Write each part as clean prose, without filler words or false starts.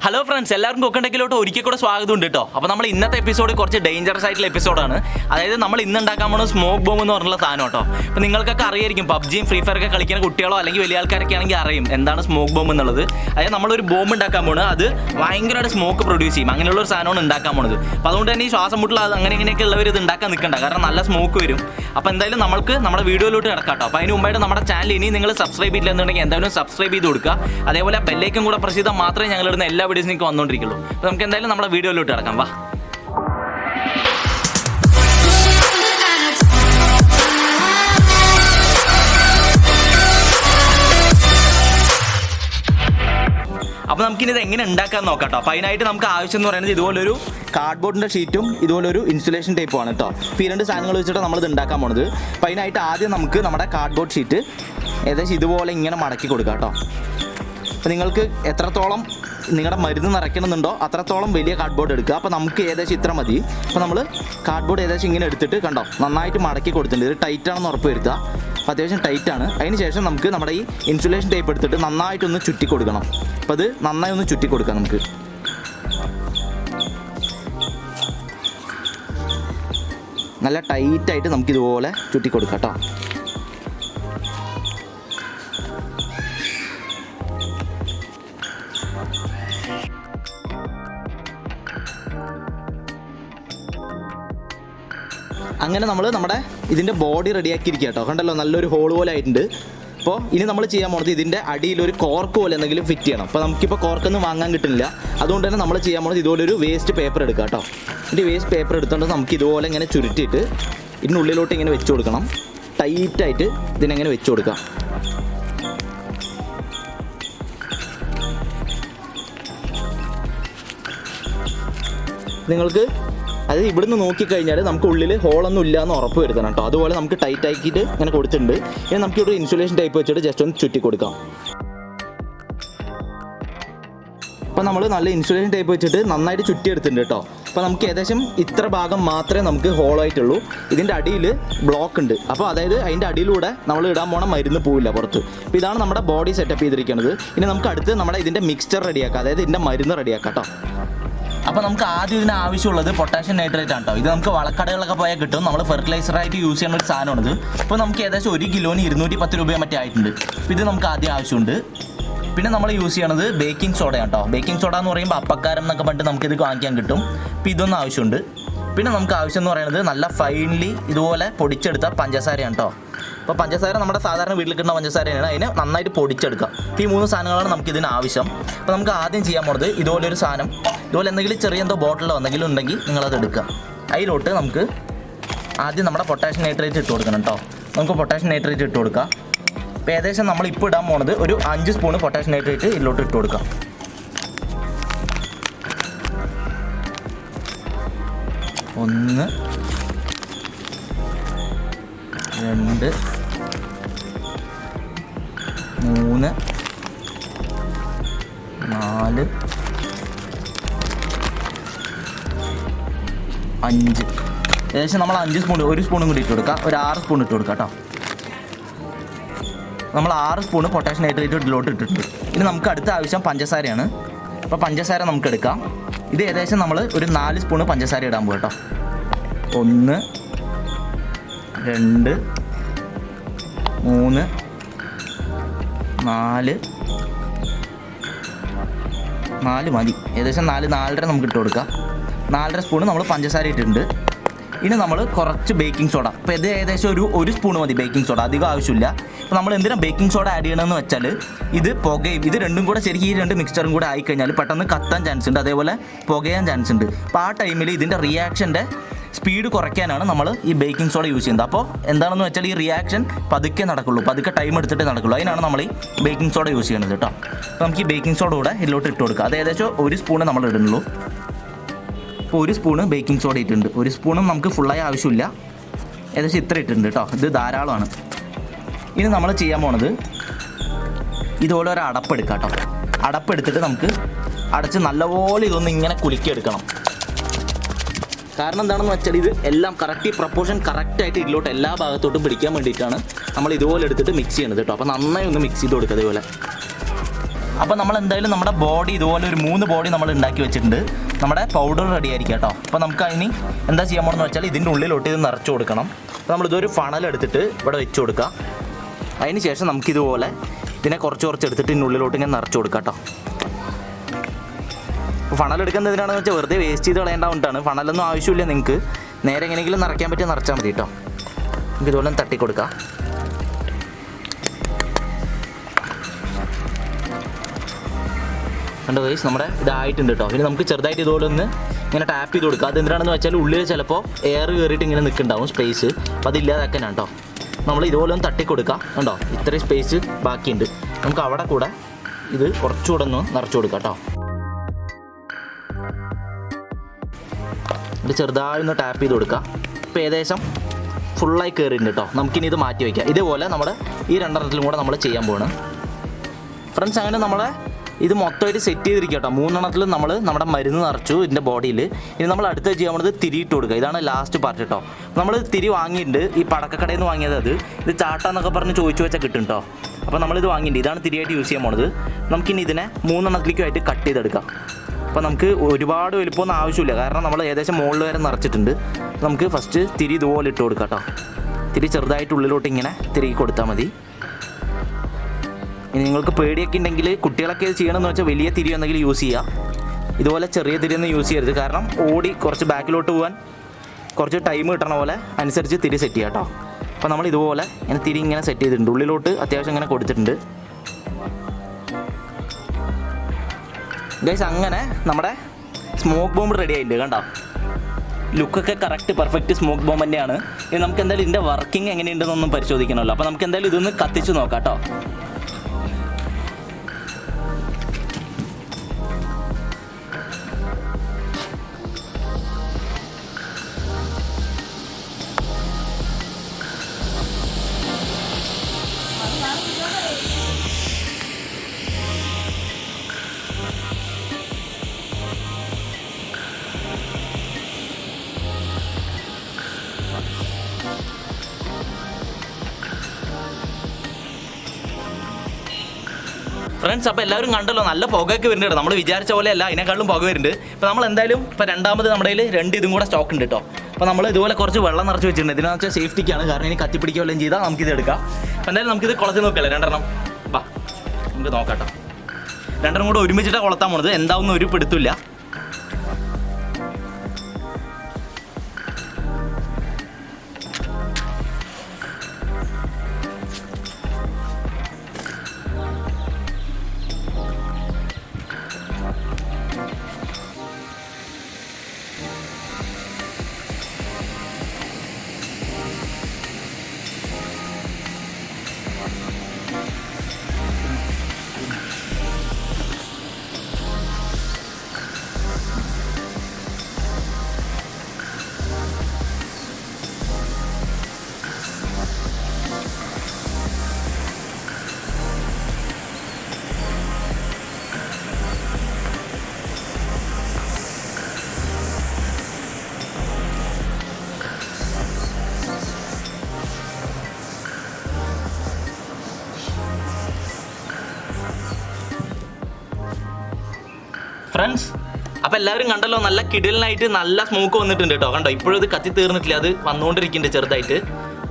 Hello friends, എല്ലാവർക്കും കുക്കണ്ടക്കിലോട്ട് ഒരിക്കൽ കൂടെ സ്വാഗതം ഉണ്ട് കേട്ടോ. അപ്പോൾ നമ്മൾ ഇന്നത്തെ എപ്പിസോഡ് കുറച്ച് ഡേഞ്ചറസ് ആയിട്ടുള്ള എപ്പിസോഡാണ്. അതായത് നമ്മൾ ഇന്ന് ഉണ്ടാക്കാൻ പോകുന്നത് സ്മോക്ക് ബോംബ് എന്ന് പറഞ്ഞുള്ള സാധനം കേട്ടോ. അപ്പോൾ നിങ്ങൾക്കൊക്കെ അറിയായിരിക്കും, പബ്ജിയും ഫ്രീ ഫയർ ഒക്കെ കളിക്കുന്ന കുട്ടികളോ അല്ലെങ്കിൽ വലിയ ആൾക്കാരൊക്കെ ആണെങ്കിൽ അറിയും എന്താണ് സ്മോക്ക് ബോംബ് എന്നുള്ളത്. അതായത് നമ്മളൊരു ബോംബ് ഉണ്ടാക്കാൻ പോകുന്നത് അത് ഭയങ്കരമായിട്ട് സ്മോക്ക് പ്രൊഡ്യൂസ് ചെയ്യും, അങ്ങനെയുള്ള ഒരു സാധനമാണ് ഉണ്ടാക്കാൻ പോകുന്നത്. അപ്പോൾ അതുകൊണ്ട് തന്നെ ഈ ശ്വാസം മുട്ടുള്ള അങ്ങനെ ഇങ്ങനെയൊക്കെ ഉള്ളവർ ഇത് ഉണ്ടാക്കാൻ നിൽക്കണ്ട, കാരണം നല്ല സ്മോക്ക് വരും. അപ്പോൾ എന്തായാലും നമുക്ക് നമ്മുടെ വീഡിയോയിലോട്ട് കിടക്കാം കേട്ടോ. അപ്പോൾ അതിന് മുമ്പായിട്ട് നമ്മുടെ ചാനൽ ഇനി നിങ്ങൾ സബ്സ്ക്രൈബ് ചെയ്തില്ലെന്നുണ്ടെങ്കിൽ എന്തായാലും സബ്സ്ക്രൈബ് ചെയ്ത് കൊടുക്കുക. അതേപോലെ ബെല്ലേക്കും കൂടെ പ്രസ് ചെയ്താൽ മാത്രമേ ഞങ്ങളിടുന്ന എല്ലാ വീഡിയോസിനും വന്നുകൊണ്ടിരിക്കുള്ളൂ. അപ്പോൾ നമുക്ക് എന്തായാലും നമ്മുടെ വീഡിയോയിലോട്ട് കിടക്കാം. വാ. അപ്പോൾ നമുക്കിനി ഇത് എങ്ങനെ ഉണ്ടാക്കാൻ നോക്കാം കേട്ടോ. അപ്പോൾ അതിനായിട്ട് നമുക്ക് ആവശ്യം എന്ന് പറയുന്നത് ഇതുപോലൊരു കാർഡ്ബോർഡിൻ്റെ ഷീറ്റും ഇതുപോലൊരു ഇൻസുലേഷൻ ടേപ്പുമാണ് കേട്ടോ. അപ്പോൾ ഈ രണ്ട് സാധനങ്ങൾ വെച്ചിട്ട് നമ്മളിത് ഉണ്ടാക്കാൻ പോണത്. അപ്പോൾ അതിനായിട്ട് ആദ്യം നമുക്ക് നമ്മുടെ കാർഡ്ബോർഡ് ഷീറ്റ് ഏകദേശം ഇതുപോലെ ഇങ്ങനെ മടക്കി കൊടുക്കാം കേട്ടോ. അപ്പോൾ നിങ്ങൾക്ക് എത്രത്തോളം നിങ്ങളുടെ മരുന്ന് നിറയ്ക്കണമെന്നുണ്ടോ അത്രത്തോളം വലിയ കാർഡ്ബോർഡ് എടുക്കുക. അപ്പോൾ നമുക്ക് ഏകദേശം ഇത്ര മതി. അപ്പോൾ നമ്മൾ കാർഡ്ബോർഡ് ഏകദേശം ഇങ്ങനെ എടുത്തിട്ട് കണ്ടോ നന്നായിട്ട് മടക്കി കൊടുത്തിട്ടുണ്ട്. ഇത് ടൈറ്റാണെന്ന് ഉറപ്പ് വരുത്തുക. അപ്പോൾ അത്യാവശ്യം ടൈറ്റാണ്. അതിന് ശേഷം നമുക്ക് നമ്മുടെ ഈ ഇൻസുലേഷൻ ടേപ്പ് എടുത്തിട്ട് നന്നായിട്ടൊന്ന് ചുറ്റി കൊടുക്കണം. അപ്പോൾ അത് നന്നായി ഒന്ന് ചുറ്റി കൊടുക്കാം. നമുക്ക് നല്ല ടൈറ്റായിട്ട് നമുക്കിതുപോലെ ചുറ്റി കൊടുക്കാം കേട്ടോ. അങ്ങനെ നമ്മൾ നമ്മുടെ ഇതിൻ്റെ ബോഡി റെഡിയാക്കിയിരിക്കുക കേട്ടോ. കണ്ടല്ലോ നല്ലൊരു ഹോൾ പോലെ ആയിട്ടുണ്ട്. അപ്പോൾ ഇനി നമ്മൾ ചെയ്യാൻ പോകുന്നത് ഇതിൻ്റെ അടിയിലൊരു കോർക്ക് പോലെ എന്തെങ്കിലും ഫിറ്റ് ചെയ്യണം. അപ്പോൾ നമുക്കിപ്പോൾ കോർക്കൊന്നും വാങ്ങാൻ കിട്ടുന്നില്ല. അതുകൊണ്ട് തന്നെ നമ്മൾ ചെയ്യാൻ പോകുന്നത് ഇതുപോലെ ഒരു വേസ്റ്റ് പേപ്പർ എടുക്കുക കേട്ടോ. ഇതിൻ്റെ വേസ്റ്റ് പേപ്പർ എടുത്തുകൊണ്ട് നമുക്ക് ഇതുപോലെ ഇങ്ങനെ ചുരുട്ടിയിട്ട് ഇതിനുള്ളിലോട്ട് ഇങ്ങനെ വെച്ച് കൊടുക്കണം. ടൈറ്റായിട്ട് ഇതിനെങ്ങനെ വെച്ച് കൊടുക്കാം. നിങ്ങൾക്ക് അതായത് ഇവിടുന്ന് നോക്കിക്കഴിഞ്ഞാൽ നമുക്ക് ഉള്ളിൽ ഹോളൊന്നും ഇല്ല എന്ന് ഉറപ്പ് വരുത്തണം കേട്ടോ. അതുപോലെ നമുക്ക് ടൈറ്റ് ആക്കിയിട്ട് ഇങ്ങനെ കൊടുത്തിട്ടുണ്ട്. ഇനി നമുക്കിവിടെ ഇൻസുലേഷൻ ടൈപ്പ് വെച്ചിട്ട് ജസ്റ്റ് ഒന്ന് ചുറ്റി കൊടുക്കാം. അപ്പോൾ നമ്മൾ നല്ല ഇൻസുലേഷൻ ടൈപ്പ് വെച്ചിട്ട് നന്നായിട്ട് ചുറ്റി എടുത്തിട്ടുണ്ട് കേട്ടോ. അപ്പോൾ നമുക്ക് ഏകദേശം ഇത്ര ഭാഗം മാത്രമേ നമുക്ക് ഹോളായിട്ടുള്ളൂ. ഇതിൻ്റെ അടിയിൽ ബ്ലോക്ക് ഉണ്ട്. അപ്പോൾ അതായത് അതിൻ്റെ അടിയിലൂടെ നമ്മൾ ഇടാൻ പോണ മരുന്ന് പോവില്ല പുറത്ത്. അപ്പോൾ ഇതാണ് നമ്മുടെ ബോഡി സെറ്റപ്പ് ചെയ്തിരിക്കുന്നത്. ഇനി നമുക്ക് അടുത്ത് നമ്മുടെ ഇതിൻ്റെ മിക്സ്ചർ റെഡിയാക്കാം, അതായത് ഇതിൻ്റെ മരുന്ന് റെഡിയാക്കാം കേട്ടോ. അപ്പോൾ നമുക്ക് ആദ്യം ഇതിന് ആവശ്യമുള്ളത് പൊട്ടാഷ്യം നൈട്രേറ്റ് ആണ് കേട്ടോ. ഇത് നമുക്ക് വളക്കടകളൊക്കെ പോയാൽ കിട്ടും. നമ്മൾ ഫെർട്ടിലൈസറായിട്ട് യൂസ് ചെയ്യുന്ന ഒരു സാധനമാണിത്. അപ്പോൾ നമുക്ക് ഏകദേശം 1 കിലോന് 210 രൂപ മറ്റേ ആയിട്ടുണ്ട്. അപ്പോൾ ഇത് നമുക്ക് ആദ്യം ആവശ്യമുണ്ട്. പിന്നെ നമ്മൾ യൂസ് ചെയ്യണത് ബേക്കിംഗ് സോഡയാണ് കേട്ടോ. ബേക്കിംഗ് സോഡ എന്ന് പറയുമ്പോൾ അപ്പക്കാരം എന്നൊക്കെ പറഞ്ഞിട്ട് നമുക്കിത് വാങ്ങിക്കാൻ കിട്ടും. അപ്പോൾ ഇതൊന്നും ആവശ്യമുണ്ട്. പിന്നെ നമുക്ക് ആവശ്യം എന്ന് പറയുന്നത് നല്ല ഫൈൻലി ഇതുപോലെ പൊടിച്ചെടുത്ത പഞ്ചസാരയാണ് കേട്ടോ. അപ്പോൾ പഞ്ചസാര നമ്മുടെ സാധാരണ വീട്ടിൽ കിട്ടുന്ന പഞ്ചസാരയാണ്. അതിന് നന്നായിട്ട് പൊടിച്ചെടുക്കുക. അപ്പോൾ ഈ 3 സാധനങ്ങളാണ് നമുക്കിതിന് ആവശ്യം. അപ്പോൾ നമുക്ക് ആദ്യം ചെയ്യാൻ പോകുന്നത് ഇതുപോലൊരു സാധനം, ഇതുപോലെ എന്തെങ്കിലും ചെറിയ എന്തോ ബോട്ടിലോ എന്തെങ്കിലും ഉണ്ടെങ്കിൽ നിങ്ങളത് എടുക്കുക. അതിലോട്ട് നമുക്ക് ആദ്യം നമ്മുടെ പൊട്ടാഷ്യം നൈട്രേറ്റ് ഇട്ട് കൊടുക്കണം കേട്ടോ. നമുക്ക് പൊട്ടാഷ്യം നൈട്രേറ്റ് ഇട്ട് കൊടുക്കാം. അപ്പോൾ ഏകദേശം നമ്മളിപ്പോൾ ഇടാൻ പോകുന്നത് ഒരു 5 സ്പൂണ് പൊട്ടാഷ്യം നൈട്രേറ്റ് ഇതിലോട്ട് ഇട്ട് കൊടുക്കാം. 1 2 3 4 5 ഏകദേശം നമ്മൾ 5 സ്പൂൺ, 1 സ്പൂണും കൂടി ഇട്ട് കൊടുക്കുക. ഒരു 6 സ്പൂൺ ഇട്ട് കൊടുക്കുക കേട്ടോ. നമ്മൾ 6 സ്പൂണ് പൊട്ടാഷ്യം നൈട്രേറ്റ് ഇതിലോട്ട് ഇട്ടിട്ടുണ്ട്. ഇനി നമുക്ക് അടുത്ത ആവശ്യം പഞ്ചസാരയാണ്. അപ്പോൾ പഞ്ചസാര നമുക്ക് എടുക്കാം. ഇത് ഏകദേശം നമ്മൾ ഒരു 4 സ്പൂണ് പഞ്ചസാര ഇടാൻ പോകും കേട്ടോ. 1 2 3 4 മതി. ഏകദേശം 4-4.5 നമുക്ക് ഇട്ട് കൊടുക്കാം. 4.5 സ്പൂണ് നമ്മൾ പഞ്ചസാര ഇട്ടിട്ടുണ്ട്. ഇനി നമ്മൾ കുറച്ച് ബേക്കിംഗ് സോഡ. അപ്പോൾ ഇത് ഏകദേശം ഒരു സ്പൂണ് മതി ബേക്കിംഗ് സോഡ, അധികം ആവശ്യമില്ല. അപ്പോൾ നമ്മൾ എന്തിനാണ് ബേക്കിംഗ് സോഡ ആഡ് ചെയ്യണമെന്ന് വെച്ചാൽ ഇത് പുകയും, ഇത് രണ്ടും കൂടെ ശരിക്കും ഈ 2 മിക്സ്ചറും കൂടെ ആയിക്കഴിഞ്ഞാൽ പെട്ടെന്ന് കത്താൻ ചാൻസ് ഉണ്ട്, അതേപോലെ പുകയാൻ ചാൻസ് ഉണ്ട്. അപ്പോൾ ആ ടൈമിൽ ഇതിൻ്റെ റിയാക്ഷൻ്റെ സ്പീഡ് കുറയ്ക്കാനാണ് നമ്മൾ ഈ ബേക്കിംഗ് സോഡ യൂസ് ചെയ്യുന്നത്. അപ്പോൾ എന്താണെന്ന് വെച്ചാൽ ഈ റിയാക്ഷൻ പതുക്കെ നടക്കുള്ളൂ, പതുക്കെ ടൈം എടുത്തിട്ട് നടക്കുള്ളൂ. അതിനാണ് നമ്മൾ ഈ ബേക്കിംഗ് സോഡ യൂസ് ചെയ്യുന്നത് കേട്ടോ. അപ്പോൾ നമുക്ക് ഈ ബേക്കിംഗ് സോഡ കൂടെ ഇതിലോട്ട് ഇട്ട് കൊടുക്കുക. അത് ഏകദേശം 1 സ്പൂണ് നമ്മൾ ഇടുന്നുള്ളൂ. അപ്പോൾ 1 സ്പൂണ് ബേക്കിംഗ് സോഡ ഇട്ടിട്ടുണ്ട്. 1 സ്പൂണും നമുക്ക് ഫുള്ളായി ആവശ്യമില്ല, ഏകദേശം ഇത്ര ഇട്ടിട്ടുണ്ട് കേട്ടോ. ഇത് ധാരാളമാണ്. ഇനി നമ്മൾ ചെയ്യാൻ പോണത് ഇതുപോലെ ഒരു അടപ്പെടുക്കാം കേട്ടോ. അടപ്പെടുത്തിട്ട് നമുക്ക് അടച്ച് നല്ലപോലെ ഇതൊന്ന് ഇങ്ങനെ കുലുക്കിയെടുക്കണം. കാരണം എന്താണെന്ന് വെച്ചാൽ ഇത് എല്ലാം കറക്റ്റ് പ്രപ്പോർഷൻ കറക്റ്റായിട്ട് ഇതിലോട്ട് എല്ലാ ഭാഗത്തോട്ടും പിടിക്കാൻ വേണ്ടിയിട്ടാണ് നമ്മൾ ഇതുപോലെ എടുത്തിട്ട് മിക്സ് ചെയ്യണത് കേട്ടോ. അപ്പോൾ നന്നായി ഒന്ന് മിക്സ് ചെയ്ത് കൊടുക്കുക. അതേപോലെ അപ്പോൾ നമ്മൾ എന്തായാലും നമ്മുടെ ബോഡി ഇതുപോലെ ഒരു 3 ബോഡി നമ്മൾ ഉണ്ടാക്കി വെച്ചിട്ടുണ്ട്. നമ്മുടെ പൗഡർ റെഡി ആയിരിക്കും കേട്ടോ. അപ്പോൾ നമുക്ക് അതിന് എന്താ ചെയ്യാൻ പോകണമെന്ന് വെച്ചാൽ ഇതിൻ്റെ ഉള്ളിലോട്ട് ഇത് നിറച്ച് കൊടുക്കണം. അപ്പോൾ നമ്മളിതൊരു ഫണലെടുത്തിട്ട് ഇവിടെ വെച്ച് കൊടുക്കുക. അതിന് ശേഷം നമുക്കിതുപോലെ ഇതിനെ കുറച്ച് എടുത്തിട്ട് ഇതിൻ്റെ ഉള്ളിലോട്ട് ഇങ്ങനെ നിറച്ച് കൊടുക്കാം കേട്ടോ. അപ്പോൾ ഫണലെടുക്കുന്നത് എന്തിനാണെന്ന് വെച്ചാൽ വെറുതെ വേസ്റ്റ് ചെയ്ത് കളയേണ്ടതുകൊണ്ടാണ്. ഫണലൊന്നും ആവശ്യമില്ല, നിങ്ങൾക്ക് നേരെ എങ്ങനെയെങ്കിലും നിറയ്ക്കാൻ പറ്റിയ നിറച്ചാൽ മതി കേട്ടോ. നമുക്ക് ഇതുപോലെ തട്ടി കൊടുക്കാം. കണ്ടോ ഗൈസ്, നമ്മുടെ ഇതായിട്ടുണ്ട് കേട്ടോ. ഇനി നമുക്ക് ചെറുതായിട്ട് ഇതുപോലെ ഒന്ന് ഇങ്ങനെ ടാപ്പ് ചെയ്ത് കൊടുക്കുക. അത് എന്തിനാണെന്ന് വെച്ചാൽ ഉള്ളിൽ ചിലപ്പോൾ എയർ കയറിയിട്ട് ഇങ്ങനെ നിൽക്കുന്നുണ്ടാവും സ്പേസ്. അപ്പോൾ അതില്ലാതാക്കാനാണ് കേട്ടോ. നമ്മൾ ഇതുപോലെ ഒന്ന് തട്ടി കൊടുക്കുക. കണ്ടോ ഇത്രയും സ്പേസ് ബാക്കിയുണ്ട്. നമുക്ക് അവിടെ കൂടെ ഇത് കുറച്ചുകൂടെ ഒന്ന് നിറച്ച് കൊടുക്കാം കേട്ടോ. ഇത് ചെറുതായി ഒന്ന് ടാപ്പ് ചെയ്ത് കൊടുക്കുക. ഇപ്പോൾ ഏകദേശം ഫുള്ളായി കയറിയിട്ടുണ്ട് കേട്ടോ. നമുക്കിനി ഇത് മാറ്റി വയ്ക്കാം. ഇതേപോലെ നമ്മുടെ ഈ 2 കൂടെ നമ്മൾ ചെയ്യാൻ പോകണം ഫ്രണ്ട്സ്. അങ്ങനെ നമ്മളെ ഇത് മൊത്തമായിട്ട് സെറ്റ് ചെയ്തിരിക്കുക കേട്ടോ. 3 നമ്മൾ നമ്മുടെ മരുന്ന് നിറച്ചു ഇതിൻ്റെ ബോഡിയിൽ. ഇനി നമ്മൾ അടുത്ത ചെയ്യാൻ പോകുന്നത് തിരിയിട്ട് കൊടുക്കുക. ഇതാണ് ലാസ്റ്റ് പാർട്ട് കേട്ടോ. നമ്മൾ തിരി വാങ്ങിയിട്ടുണ്ട്, ഈ പടക്കക്കടയിൽ നിന്ന് വാങ്ങിയത്. ഇത് ചാട്ടാന്നൊക്കെ പറഞ്ഞ് ചോദിച്ചു വെച്ചാൽ കിട്ടും കേട്ടോ. അപ്പോൾ നമ്മളിത് വാങ്ങിയിട്ടുണ്ട്. ഇതാണ് തിരിയായിട്ട് യൂസ് ചെയ്യാൻ പോണത്. നമുക്കിനി ഇതിനെ 3 കട്ട് ചെയ്തെടുക്കാം. അപ്പോൾ നമുക്ക് ഒരുപാട് വലുപ്പമൊന്നും ആവശ്യമില്ല, കാരണം നമ്മൾ ഏകദേശം മുകളിൽ വരെ നിറച്ചിട്ടുണ്ട്. നമുക്ക് ഫസ്റ്റ് തിരി ഇതുപോലെ ഇട്ട് കൊടുക്കാം കേട്ടോ. തിരി ചെറുതായിട്ട് ഉള്ളിലോട്ട് ഇങ്ങനെ തിരികെ കൊടുത്താൽ മതി. ഇനി നിങ്ങൾക്ക് പേടിയൊക്കെ ഉണ്ടെങ്കിൽ കുട്ടികളൊക്കെ ചെയ്യണമെന്ന് വെച്ചാൽ വലിയ തിരി എന്തെങ്കിലും യൂസ് ചെയ്യുക. ഇതുപോലെ ചെറിയ തിരിയൊന്നും യൂസ് ചെയ്യരുത്, കാരണം ഓടി കുറച്ച് ബാക്കിലോട്ട് പോകാൻ കുറച്ച് ടൈം കിട്ടണ പോലെ അനുസരിച്ച് തിരി സെറ്റ് ചെയ്യാം കേട്ടോ. അപ്പോൾ നമ്മൾ ഇതുപോലെ ഇങ്ങനെ തിരി ഇങ്ങനെ സെറ്റ് ചെയ്തിട്ടുണ്ട്. ഉള്ളിലോട്ട് അത്യാവശ്യം ഇങ്ങനെ കൊടുത്തിട്ടുണ്ട് ഗൈസ്. അങ്ങനെ നമ്മുടെ സ്മോക്ക് ബോംബ് റെഡി ആയിട്ടുണ്ട് കണ്ടോ. ലുക്കൊക്കെ കറക്റ്റ് പെർഫെക്റ്റ് സ്മോക്ക് ബോംബ് തന്നെയാണ്. ഇനി നമുക്ക് എന്തായാലും ഇതിൻ്റെ വർക്കിംഗ് എങ്ങനെയുണ്ടെന്നൊന്നും പരിശോധിക്കണമല്ലോ. അപ്പോൾ നമുക്ക് എന്തായാലും ഇതൊന്ന് കത്തിച്ച് നോക്കാം കേട്ടോ. ഫ്രണ്ട്സ്, അപ്പോൾ എല്ലാവരും കണ്ടല്ലോ, നല്ല പുകയൊക്കെ വരുന്നുണ്ട്. നമ്മൾ വിചാരിച്ച പോലെ അല്ല, അതിനേക്കാളും പുക വരുന്നുണ്ട്. അപ്പോൾ നമ്മൾ എന്തായാലും ഇപ്പോൾ രണ്ടാമത് നമ്മുടെ കയ്യിൽ 2 ഇതും കൂടെ സ്റ്റോക്ക് ഉണ്ട് കേട്ടോ. അപ്പോൾ നമ്മൾ ഇതുപോലെ കുറച്ച് വെള്ളം നിറച്ച് വെച്ചിട്ടുണ്ട്. ഇതിനെന്ന് വെച്ചാൽ സേഫ്റ്റിക്കാണ്, കാരണം ഇനി കത്തിപ്പിടിക്കുകയെല്ലാം ചെയ്താൽ നമുക്കിത് എടുക്കാം. അപ്പോൾ എന്തായാലും നമുക്കിത് കുളത്തിൽ നോക്കല്ലേ 2 വാ നമുക്ക് നോക്കാം കേട്ടോ. 2 കൂടെ ഒരുമിച്ചിട്ടാണ് കൊളത്താൻ പോണത്. എന്താവുന്ന ഒരു പിടുത്തില്ല. ഫ്രണ്ട്സ്, അപ്പോൾ എല്ലാവരും കണ്ടല്ലോ, നല്ല കിടിലനായിട്ട് നല്ല സ്മോക്ക് വന്നിട്ടുണ്ട് കേട്ടോ. കണ്ടോ, ഇപ്പോഴും ഇത് കത്തി തീർന്നിട്ടില്ല, അത് വന്നുകൊണ്ടിരിക്കുന്നുണ്ട് ചെറുതായിട്ട്.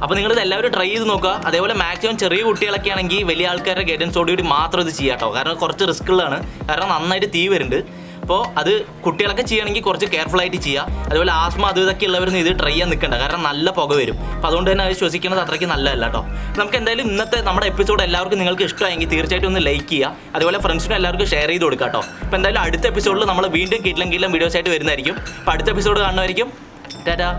അപ്പോൾ നിങ്ങളിത് എല്ലാവരും ട്രൈ ചെയ്ത് നോക്കുക. അതേപോലെ മാക്സിമം ചെറിയ കുട്ടികളൊക്കെ ആണെങ്കിൽ വലിയ ആൾക്കാരുടെ ഗൈഡൻസോടുകൂടി മാത്രം ഇത് ചെയ്യാം കേട്ടോ. കാരണം കുറച്ച് റിസ്ക് ഉള്ളതാണ്, കാരണം നന്നായിട്ട് തീ വരുന്നുണ്ട്. അപ്പോൾ അത് കുട്ടികളൊക്കെ ചെയ്യുകയാണെങ്കിൽ കുറച്ച് കെയർഫുള്ളായിട്ട് ചെയ്യുക. അതുപോലെ ആസ്മ അത് ഇതൊക്കെ ഉള്ളവരൊന്നും ഇത് ട്രൈ ചെയ്യാൻ നിൽക്കണ്ട, കാരണം നല്ല പുക വരും. അപ്പോൾ അതുകൊണ്ട് തന്നെ അത് ശ്വസിക്കുന്നത് അത്രയ്ക്ക് നല്ലതല്ല കേട്ടോ. നമുക്ക് എന്തായാലും ഇന്നത്തെ നമ്മുടെ എപ്പിസോഡ് എല്ലാവർക്കും നിങ്ങൾക്ക് ഇഷ്ടമായെങ്കിൽ തീർച്ചയായിട്ടും ഒന്ന് ലൈക്ക് ചെയ്യുക. അതുപോലെ ഫ്രണ്ട്സിനും എല്ലാവർക്കും ഷെയർ ചെയ്ത് കൊടുക്കുക കേട്ടോ. അപ്പോൾ എന്തായാലും അടുത്ത എപ്പിസോഡിൽ നമ്മൾ വീണ്ടും കിടിലം വീഡിയോസ് ആയിട്ട് വരുന്നതായിരിക്കും. അപ്പോൾ അടുത്ത എപ്പിസോഡ് കാണുന്നതായിരിക്കും. ടാറ്റാ.